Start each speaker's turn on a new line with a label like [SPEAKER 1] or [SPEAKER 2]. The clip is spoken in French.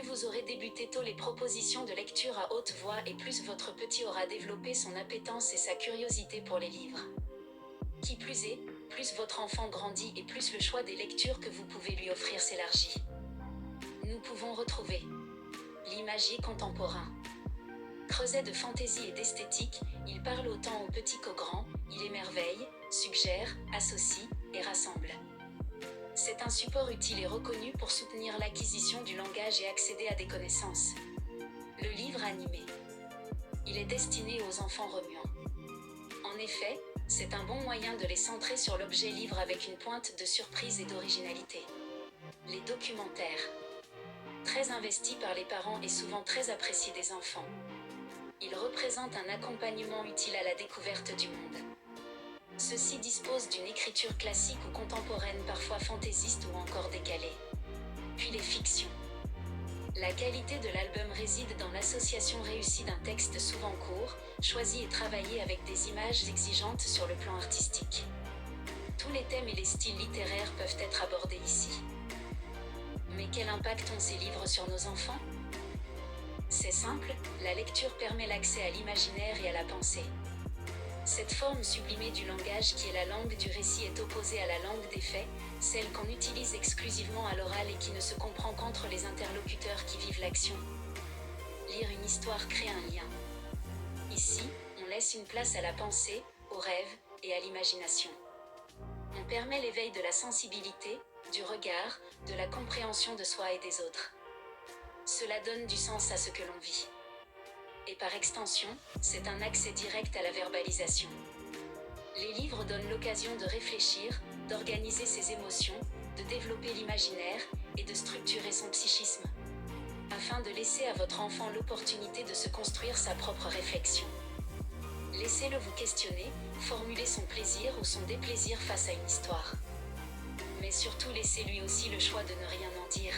[SPEAKER 1] vous aurez débuté tôt les propositions de lecture à haute voix et plus votre petit aura développé son appétence et sa curiosité pour les livres. Qui plus est, plus votre enfant grandit et plus le choix des lectures que vous pouvez lui offrir s'élargit. Nous pouvons retrouver l'imagier contemporain. Creuset de fantaisie et d'esthétique, il parle autant aux petits qu'aux grands, il émerveille, suggère, associe et rassemble. C'est un support utile et reconnu pour soutenir l'acquisition du langage et accéder à des connaissances. Le livre animé. Il est destiné aux enfants remuants. En effet, c'est un bon moyen de les centrer sur l'objet livre avec une pointe de surprise et d'originalité. Les documentaires. Très investis par les parents et souvent très appréciés des enfants. Ils représentent un accompagnement utile à la découverte du monde. Ceux-ci disposent d'une écriture classique ou contemporaine, parfois fantaisiste ou encore décalée. Puis les fictions. La qualité de l'album réside dans l'association réussie d'un texte souvent court, choisi et travaillé avec des images exigeantes sur le plan artistique. Tous les thèmes et les styles littéraires peuvent être abordés ici. Mais quel impact ont ces livres sur nos enfants ? C'est simple, la lecture permet l'accès à l'imaginaire et à la pensée. Cette forme sublimée du langage qui est la langue du récit est opposée à la langue des faits, celle qu'on utilise exclusivement à l'oral et qui ne se comprend qu'entre les interlocuteurs qui vivent l'action. Lire une histoire crée un lien. Ici, on laisse une place à la pensée, au rêve et à l'imagination. On permet l'éveil de la sensibilité, du regard, de la compréhension de soi et des autres. Cela donne du sens à ce que l'on vit. Et par extension, c'est un accès direct à la verbalisation. Les livres donnent l'occasion de réfléchir, d'organiser ses émotions, de développer l'imaginaire et de structurer son psychisme, afin de laisser à votre enfant l'opportunité de se construire sa propre réflexion. Laissez-le vous questionner, formuler son plaisir ou son déplaisir face à une histoire. Mais surtout laissez-lui aussi le choix de ne rien en dire.